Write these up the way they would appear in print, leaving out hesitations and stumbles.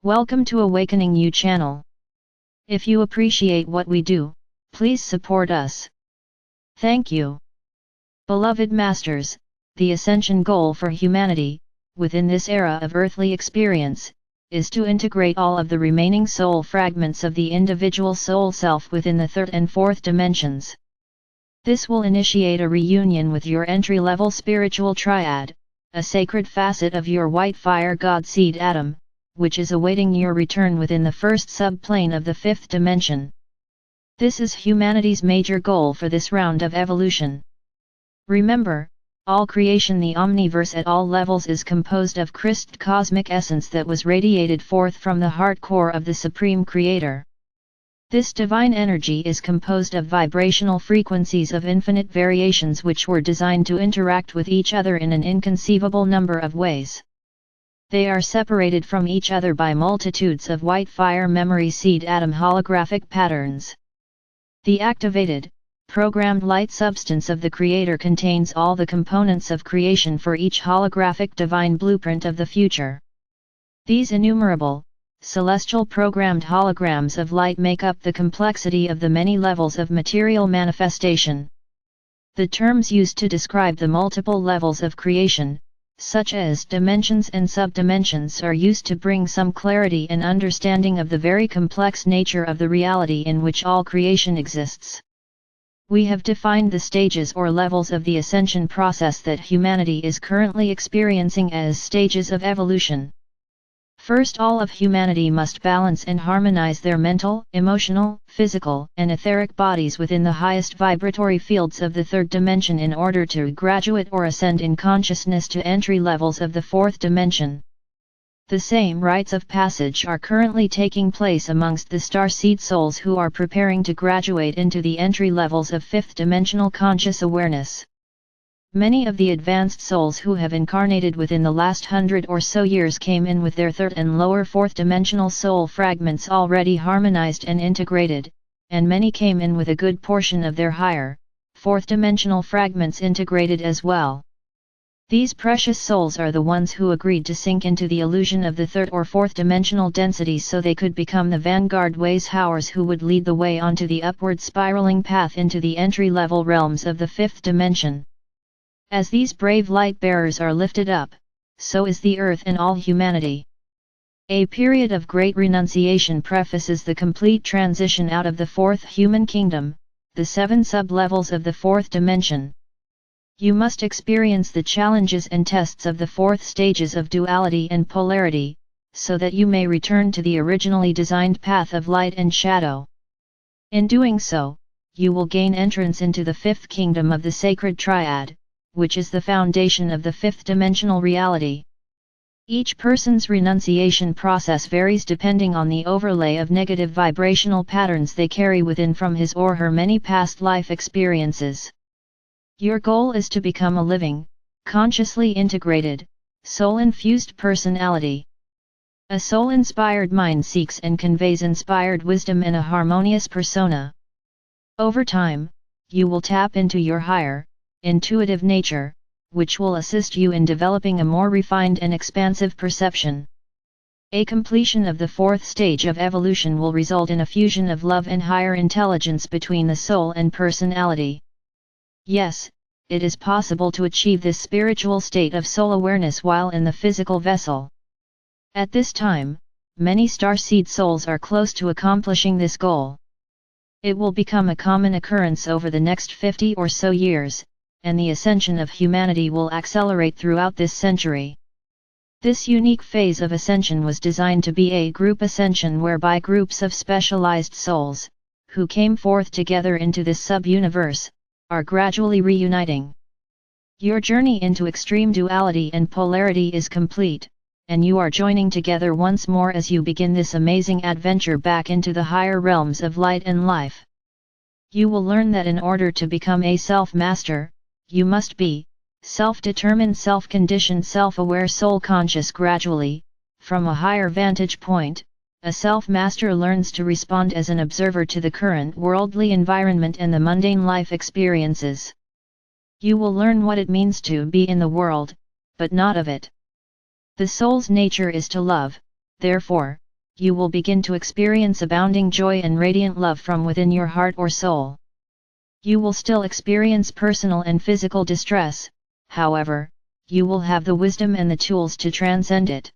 Welcome to Awakening You channel. If you appreciate what we do, please support us. Thank you. Beloved Masters, the Ascension goal for humanity, within this era of earthly experience, is to integrate all of the remaining soul fragments of the individual soul self within the third and fourth dimensions. This will initiate a reunion with your entry-level spiritual triad, a sacred facet of your white fire god seed atom, which is awaiting your return within the first subplane of the fifth dimension. This is humanity's major goal for this round of evolution. Remember, all creation, the omniverse at all levels, is composed of Christ cosmic essence that was radiated forth from the heart core of the Supreme Creator. This divine energy is composed of vibrational frequencies of infinite variations which were designed to interact with each other in an inconceivable number of ways. They are separated from each other by multitudes of white fire memory seed atom holographic patterns. The activated, programmed light substance of the Creator contains all the components of creation for each holographic divine blueprint of the future. These innumerable, celestial programmed holograms of light make up the complexity of the many levels of material manifestation. The terms used to describe the multiple levels of creation, such as dimensions and subdimensions, are used to bring some clarity and understanding of the very complex nature of the reality in which all creation exists. We have defined the stages or levels of the ascension process that humanity is currently experiencing as stages of evolution. First, all of humanity must balance and harmonize their mental, emotional, physical, and etheric bodies within the highest vibratory fields of the third dimension in order to graduate or ascend in consciousness to entry levels of the fourth dimension. The same rites of passage are currently taking place amongst the starseed souls who are preparing to graduate into the entry levels of fifth dimensional conscious awareness. Many of the advanced souls who have incarnated within the last 100 or so years came in with their third and lower fourth dimensional soul fragments already harmonized and integrated, and many came in with a good portion of their higher, fourth dimensional fragments integrated as well. These precious souls are the ones who agreed to sink into the illusion of the third or fourth dimensional densities so they could become the vanguard ways-howers who would lead the way onto the upward spiraling path into the entry-level realms of the fifth dimension. As these brave light-bearers are lifted up, so is the earth and all humanity. A period of great renunciation prefaces the complete transition out of the fourth human kingdom, the 7 sub-levels of the fourth dimension. You must experience the challenges and tests of the fourth stages of duality and polarity, so that you may return to the originally designed path of light and shadow. In doing so, you will gain entrance into the fifth kingdom of the sacred triad, which is the foundation of the fifth dimensional reality. Each person's renunciation process varies depending on the overlay of negative vibrational patterns they carry within from his or her many past life experiences. Your goal is to become a living, consciously integrated, soul-infused personality. A soul-inspired mind seeks and conveys inspired wisdom in a harmonious persona. Over time, you will tap into your higher, intuitive nature, which will assist you in developing a more refined and expansive perception. A completion of the fourth stage of evolution will result in a fusion of love and higher intelligence between the soul and personality. Yes, it is possible to achieve this spiritual state of soul awareness while in the physical vessel. At this time, many starseed souls are close to accomplishing this goal. It will become a common occurrence over the next 50 or so years, and the ascension of humanity will accelerate throughout this century. This unique phase of ascension was designed to be a group ascension whereby groups of specialized souls, who came forth together into this sub-universe, are gradually reuniting. Your journey into extreme duality and polarity is complete, and you are joining together once more as you begin this amazing adventure back into the higher realms of light and life. You will learn that in order to become a self-master, you must be self-determined, self-conditioned, self-aware, soul-conscious. Gradually, from a higher vantage point, a self-master learns to respond as an observer to the current worldly environment and the mundane life experiences. You will learn what it means to be in the world, but not of it. The soul's nature is to love, therefore, you will begin to experience abounding joy and radiant love from within your heart or soul. You will still experience personal and physical distress, however, you will have the wisdom and the tools to transcend it.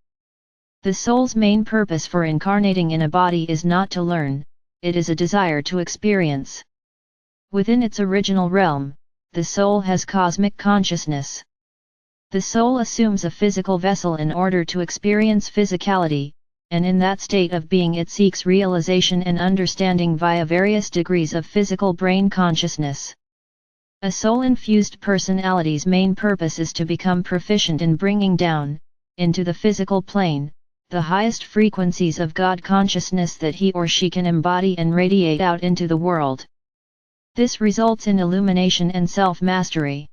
The soul's main purpose for incarnating in a body is not to learn, it is a desire to experience. Within its original realm, the soul has cosmic consciousness. The soul assumes a physical vessel in order to experience physicality, and in that state of being it seeks realization and understanding via various degrees of physical brain consciousness. A soul-infused personality's main purpose is to become proficient in bringing down, into the physical plane, the highest frequencies of God consciousness that he or she can embody and radiate out into the world. This results in illumination and self-mastery.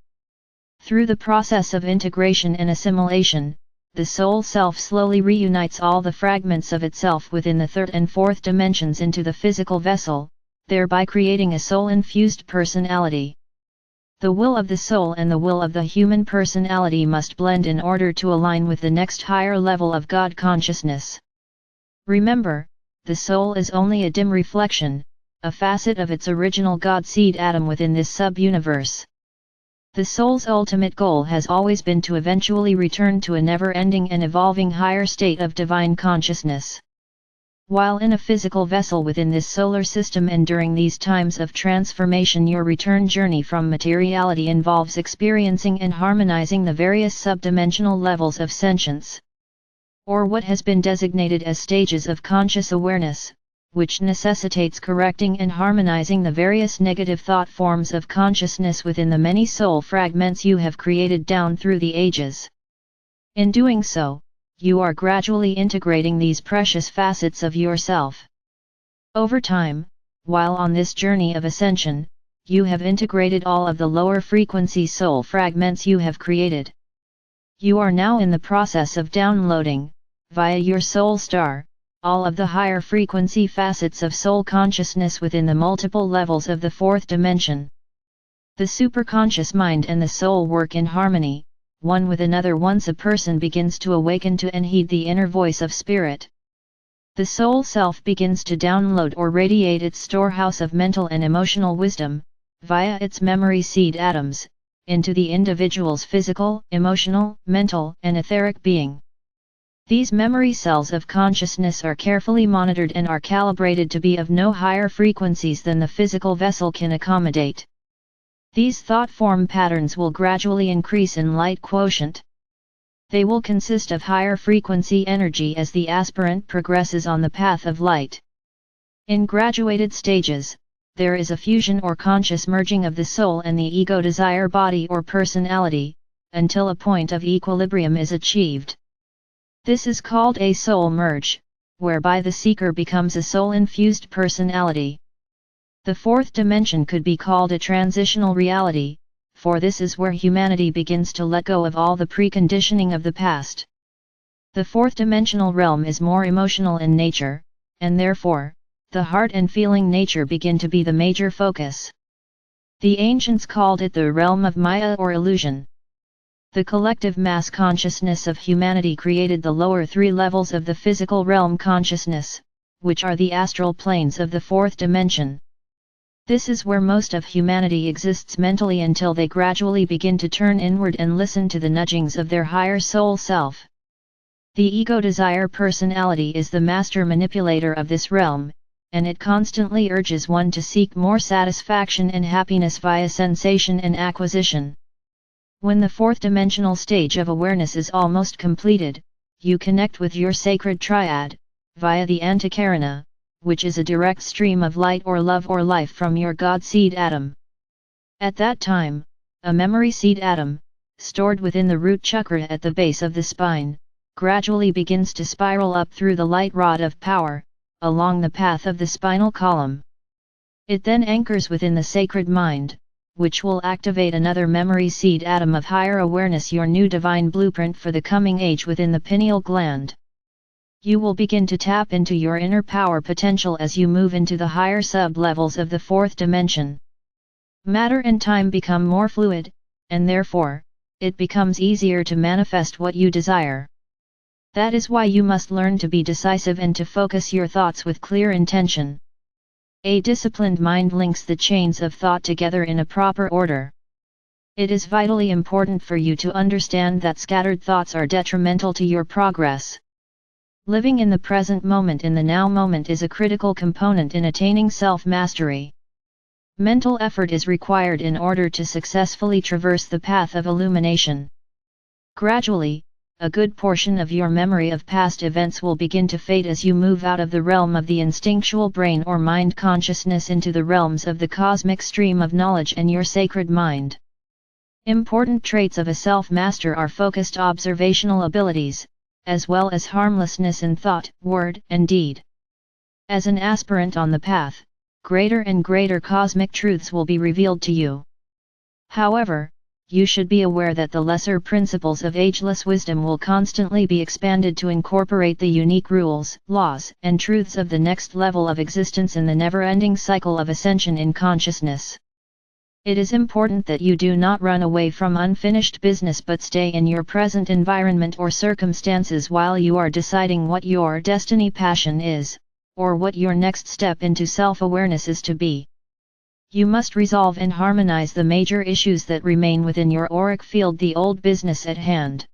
Through the process of integration and assimilation, the soul self slowly reunites all the fragments of itself within the third and fourth dimensions into the physical vessel, thereby creating a soul-infused personality. The will of the soul and the will of the human personality must blend in order to align with the next higher level of God consciousness. Remember, the soul is only a dim reflection, a facet of its original God seed atom within this sub-universe. The soul's ultimate goal has always been to eventually return to a never-ending and evolving higher state of divine consciousness. While in a physical vessel within this solar system and during these times of transformation, your return journey from materiality involves experiencing and harmonizing the various subdimensional levels of sentience, or what has been designated as stages of conscious awareness, which necessitates correcting and harmonizing the various negative thought forms of consciousness within the many soul fragments you have created down through the ages. In doing so, you are gradually integrating these precious facets of yourself. Over time, while on this journey of ascension, you have integrated all of the lower frequency soul fragments you have created. You are now in the process of downloading, via your soul star, all of the higher frequency facets of soul consciousness within the multiple levels of the fourth dimension. The superconscious mind and the soul work in harmony, one with another once a person begins to awaken to and heed the inner voice of spirit. The soul self begins to download or radiate its storehouse of mental and emotional wisdom, via its memory seed atoms, into the individual's physical, emotional, mental, and etheric being. These memory cells of consciousness are carefully monitored and are calibrated to be of no higher frequencies than the physical vessel can accommodate. These thought form patterns will gradually increase in light quotient. They will consist of higher frequency energy as the aspirant progresses on the path of light. In graduated stages, there is a fusion or conscious merging of the soul and the ego desire body or personality, until a point of equilibrium is achieved. This is called a soul merge, whereby the seeker becomes a soul-infused personality. The fourth dimension could be called a transitional reality, for this is where humanity begins to let go of all the preconditioning of the past. The fourth dimensional realm is more emotional in nature, and therefore, the heart and feeling nature begin to be the major focus. The ancients called it the realm of Maya or illusion. The collective mass consciousness of humanity created the lower three levels of the physical realm consciousness, which are the astral planes of the fourth dimension. This is where most of humanity exists mentally until they gradually begin to turn inward and listen to the nudgings of their higher soul self. The ego desire personality is the master manipulator of this realm, and it constantly urges one to seek more satisfaction and happiness via sensation and acquisition. When the fourth dimensional stage of awareness is almost completed, you connect with your sacred triad, via the antakarana, which is a direct stream of light or love or life from your God seed atom. At that time, a memory seed atom, stored within the root chakra at the base of the spine, gradually begins to spiral up through the light rod of power, along the path of the spinal column. It then anchors within the sacred mind, which will activate another memory seed atom of higher awareness, your new divine blueprint for the coming age within the pineal gland. You will begin to tap into your inner power potential as you move into the higher sub-levels of the fourth dimension. Matter and time become more fluid, and therefore, it becomes easier to manifest what you desire. That is why you must learn to be decisive and to focus your thoughts with clear intention. A disciplined mind links the chains of thought together in a proper order. It is vitally important for you to understand that scattered thoughts are detrimental to your progress. Living in the present moment in the now moment is a critical component in attaining self-mastery. Mental effort is required in order to successfully traverse the path of illumination. Gradually, a good portion of your memory of past events will begin to fade as you move out of the realm of the instinctual brain or mind consciousness into the realms of the cosmic stream of knowledge and your sacred mind. Important traits of a self-master are focused observational abilities, as well as harmlessness in thought, word, and deed. As an aspirant on the path, greater and greater cosmic truths will be revealed to you. However, you should be aware that the lesser principles of ageless wisdom will constantly be expanded to incorporate the unique rules, laws, and truths of the next level of existence in the never-ending cycle of ascension in consciousness. It is important that you do not run away from unfinished business but stay in your present environment or circumstances while you are deciding what your destiny passion is, or what your next step into self-awareness is to be. You must resolve and harmonize the major issues that remain within your auric field, the old business at hand.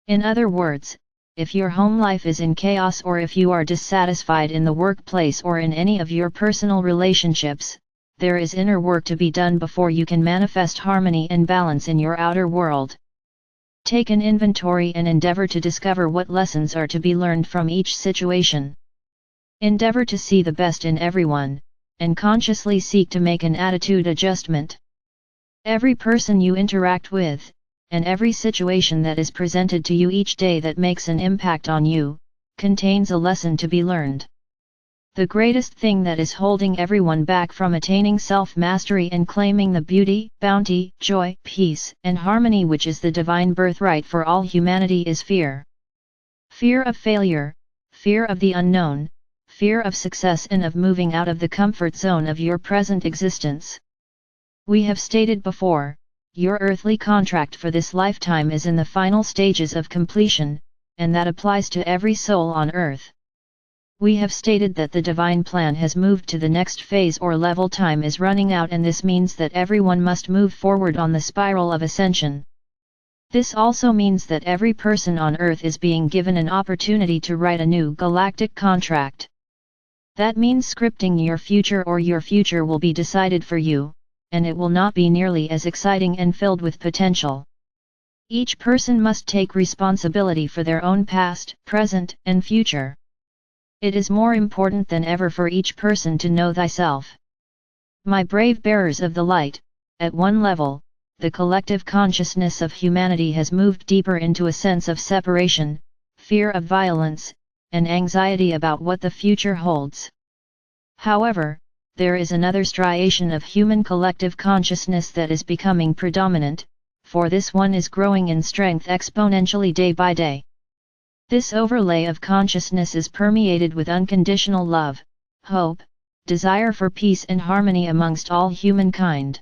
In other words, if your home life is in chaos or if you are dissatisfied in the workplace or in any of your personal relationships, there is inner work to be done before you can manifest harmony and balance in your outer world. Take an inventory and endeavor to discover what lessons are to be learned from each situation. Endeavor to see the best in everyone, and consciously seek to make an attitude adjustment. Every person you interact with, and every situation that is presented to you each day that makes an impact on you, contains a lesson to be learned. The greatest thing that is holding everyone back from attaining self-mastery and claiming the beauty, bounty, joy, peace, and harmony which is the divine birthright for all humanity is fear. Fear of failure, fear of the unknown, fear of success and of moving out of the comfort zone of your present existence. We have stated before, your earthly contract for this lifetime is in the final stages of completion, and that applies to every soul on earth. We have stated that the divine plan has moved to the next phase or level. Time is running out, and this means that everyone must move forward on the spiral of ascension. This also means that every person on earth is being given an opportunity to write a new galactic contract. That means scripting your future, or your future will be decided for you, and it will not be nearly as exciting and filled with potential. Each person must take responsibility for their own past, present, and future. It is more important than ever for each person to know thyself. My brave bearers of the light, at one level, the collective consciousness of humanity has moved deeper into a sense of separation, fear of violence, and anxiety about what the future holds. However, there is another striation of human collective consciousness that is becoming predominant, for this one is growing in strength exponentially day by day. This overlay of consciousness is permeated with unconditional love, hope, desire for peace and harmony amongst all humankind.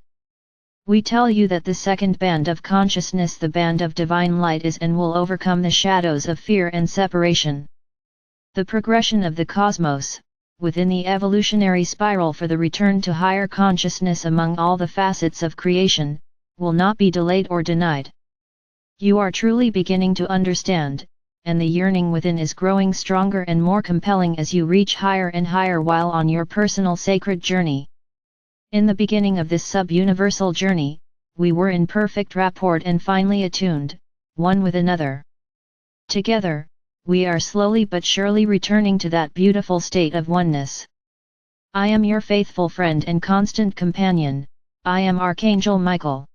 We tell you that the second band of consciousness, the band of divine light, is and will overcome the shadows of fear and separation. The progression of the cosmos, within the evolutionary spiral for the return to higher consciousness among all the facets of creation, will not be delayed or denied. You are truly beginning to understand, and the yearning within is growing stronger and more compelling as you reach higher and higher while on your personal sacred journey. In the beginning of this sub-universal journey, we were in perfect rapport and finely attuned, one with another. Together, we are slowly but surely returning to that beautiful state of oneness. I am your faithful friend and constant companion, I am Archangel Michael.